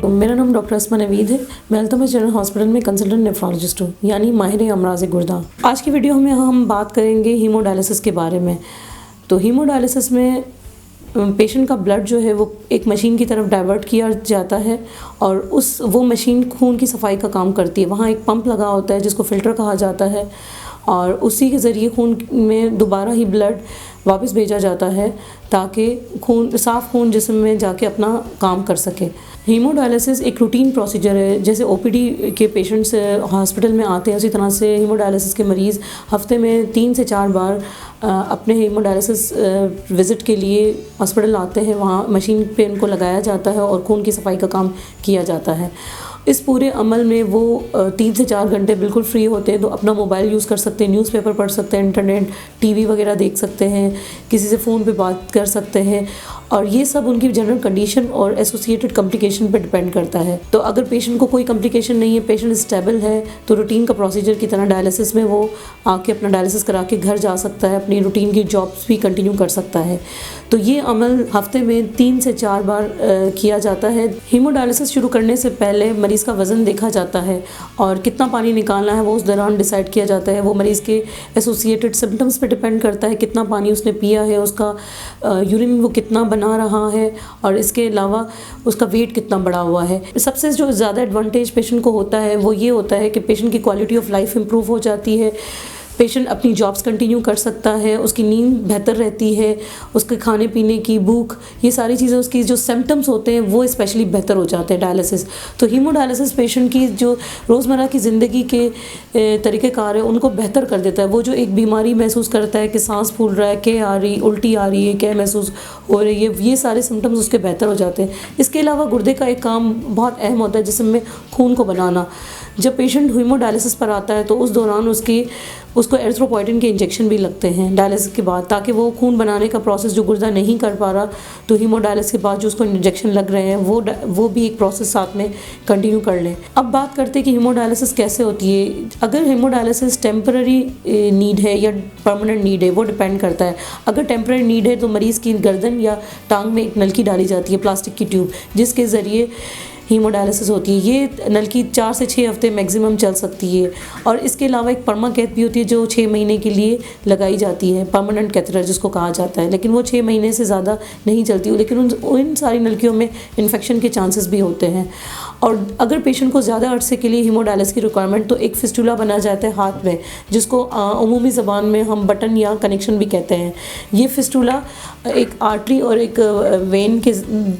मेरा नाम डॉक्टर असमा नवीद है। मैं अल्तमश जनरल हॉस्पिटल में कंसल्टेंट नेफ्रोलॉजिस्ट हूँ, यानी माहिर अमराज़ गुर्दा। आज की वीडियो में हम बात करेंगे हीमोडायलिसिस के बारे में। तो हीमोडायलिसिस में पेशेंट का ब्लड जो है वो एक मशीन की तरफ डाइवर्ट किया जाता है और वो मशीन खून की सफाई का काम करती है। वहाँ एक पंप लगा होता है जिसको फ़िल्टर कहा जाता है और उसी के ज़रिए खून में दोबारा ही ब्लड वापस भेजा जाता है ताकि साफ़ खून जिस्म में जाके अपना काम कर सके। हीमोडायलिसिस एक रूटीन प्रोसीजर है। जैसे ओपीडी के पेशेंट्स हॉस्पिटल में आते हैं, उसी तरह से हीमोडायलिसिस के मरीज़ हफ्ते में 3 से 4 बार अपने हीमोडायलिसिस विज़िट के लिए हॉस्पिटल आते हैं। वहाँ मशीन पे इनको लगाया जाता है और खून की सफाई का काम किया जाता है। इस पूरे अमल में वो 3 से 4 घंटे बिल्कुल फ्री होते हैं, तो अपना मोबाइल यूज़ कर सकते हैं, न्यूज़पेपर पढ़ सकते हैं, इंटरनेट टीवी वगैरह देख सकते हैं, किसी से फ़ोन पे बात कर सकते हैं। और ये सब उनकी जनरल कंडीशन और एसोसिएटेड कॉम्प्लिकेशन पे डिपेंड करता है। तो अगर पेशेंट को कोई कॉम्प्लिकेशन नहीं है, पेशेंट स्टेबल है, तो रूटीन का प्रोसीजर की तरह डायलिसिस में वो आके अपना डायलिसिस करा के घर जा सकता है, अपनी रूटीन की जॉब्स भी कंटिन्यू कर सकता है। तो ये अमल हफ्ते में 3 से 4 बार किया जाता है। हीमोडायलिसिस शुरू करने से पहले मरीज़ का वज़न देखा जाता है और कितना पानी निकालना है वो उस दौरान डिसाइड किया जाता है। वो मरीज़ के एसोसिएटेड सिम्टम्स पे डिपेंड करता है, कितना पानी उसने पिया है, उसका यूरिन वो कितना बना रहा है और इसके अलावा उसका वेट कितना बढ़ा हुआ है। सबसे जो ज़्यादा एडवांटेज पेशेंट को होता है वो ये होता है कि पेशेंट की क्वालिटी ऑफ लाइफ इम्प्रूव हो जाती है, पेशेंट अपनी जॉब्स कंटिन्यू कर सकता है, उसकी नींद बेहतर रहती है, उसके खाने पीने की भूख, ये सारी चीज़ें, उसकी जो सिम्टम्स होते हैं वो स्पेशली बेहतर हो जाते हैं डायलिसिस। तो हीमोडायलिसिस पेशेंट की जो रोज़मर्रा की ज़िंदगी के तरीक़ेकार है उनको बेहतर कर देता है। वो जो एक बीमारी महसूस करता है कि सांस फूल रहा है, के आ रही, उल्टी आ रही है, क्या महसूस हो रही है, ये सारे सिम्टम्स उसके बेहतर हो जाते हैं। इसके अलावा गुर्दे का एक काम बहुत अहम होता है जिसमें खून को बनाना। जब पेशेंट हीमोडायलिसिस पर आता है तो उस दौरान उसको एरिथ्रोपोइटिन के इंजेक्शन भी लगते हैं डायलिसिस के बाद, ताकि वो खून बनाने का प्रोसेस जो गुर्दा नहीं कर पा रहा, तो हीमोडायलिसिस के बाद जो उसको इंजेक्शन लग रहे हैं वो भी एक प्रोसेस साथ में कंटिन्यू कर लें। अब बात करते हैं कि हीमोडायलिसिस कैसे होती है। अगर हीमोडायलिसिस टेम्पररी नीड है या परमानेंट नीड है वो डिपेंड करता है। अगर टेम्पररी नीड है तो मरीज़ की गर्दन या टांग में एक नलकी डाली जाती है, प्लास्टिक की ट्यूब, जिसके ज़रिए हीमोडायलिसिस होती है। ये नलकी 4 से 6 हफ्ते मैक्सिमम चल सकती है। और इसके अलावा एक पर्माकैथ भी होती है जो 6 महीने के लिए लगाई जाती है, परमानेंट कैथेटर जिसको कहा जाता है, लेकिन वो 6 महीने से ज़्यादा नहीं चलती। लेकिन उन सारी नलकियों में इन्फेक्शन के चांसेस भी होते हैं। और अगर पेशेंट को ज़्यादा अरसे के लिए हीमोडायलिसिस की रिक्वायरमेंट, तो एक फिस्टुला बना जाता है हाथ में, जिसको अमूमी ज़बान में हम बटन या कनेक्शन भी कहते हैं। ये फिस्टुला एक आर्टरी और एक वेन के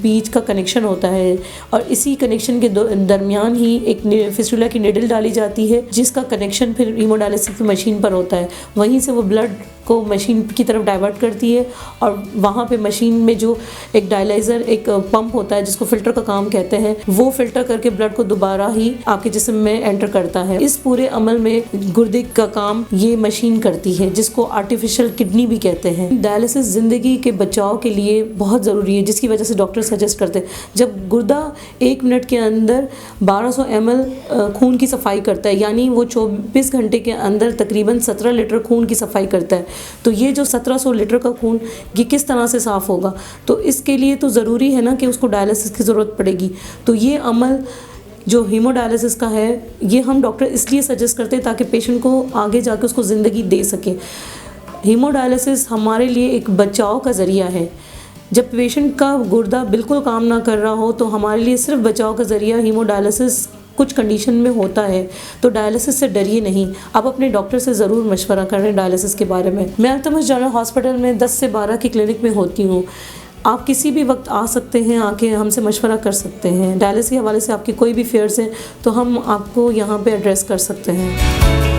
बीच का कनेक्शन होता है और इसी कनेक्शन के दरमियान ही एक फिस्टुला की निडल डाली जाती है, जिसका कनेक्शन फिर हीमोडायलिसिस की मशीन पर होता है। वहीं से वो ब्लड को मशीन की तरफ डाइवर्ट करती है और वहाँ पे मशीन में जो एक डायलाइज़र, एक पंप होता है जिसको फ़िल्टर का काम कहते हैं, वो फ़िल्टर करके ब्लड को दोबारा ही आपके जिस्म में एंटर करता है। इस पूरे अमल में गुर्दे का काम ये मशीन करती है, जिसको आर्टिफिशियल किडनी भी कहते हैं। डायलिसिस ज़िंदगी के बचाव के लिए बहुत ज़रूरी है, जिसकी वजह से डॉक्टर सजेस्ट करते हैं। जब गुर्दा 1 मिनट के अंदर 1200 ml खून की सफाई करता है, यानी वो 24 घंटे के अंदर तकरीबन 17 लीटर खून की सफाई करता है, तो ये जो 1700 लीटर का खून ये किस तरह से साफ़ होगा। तो इसके लिए तो ज़रूरी है ना कि उसको डायलिसिस की ज़रूरत पड़ेगी। तो ये अमल जो हीमोडायलिसिस का है ये हम डॉक्टर इसलिए सजेस्ट करते हैं ताकि पेशेंट को आगे जाके उसको ज़िंदगी दे सके। हीमोडायलिसिस हमारे लिए एक बचाव का ज़रिया है। जब पेशेंट का गुर्दा बिल्कुल काम ना कर रहा हो तो हमारे लिए सिर्फ बचाव का ज़रिया हीमोडायलिसिस कुछ कंडीशन में होता है। तो डायलिसिस से डरिए नहीं, आप अपने डॉक्टर से ज़रूर मशवरा करें डायलिसिस के बारे में। मैं अल्तमश जनरल हॉस्पिटल में 10 से 12 की क्लिनिक में होती हूँ। आप किसी भी वक्त आ सकते हैं, आके हमसे मशवरा कर सकते हैं। डायलिसिस के हवाले से आपके कोई भी फेयर्स हैं तो हम आपको यहाँ पे एड्रेस कर सकते हैं।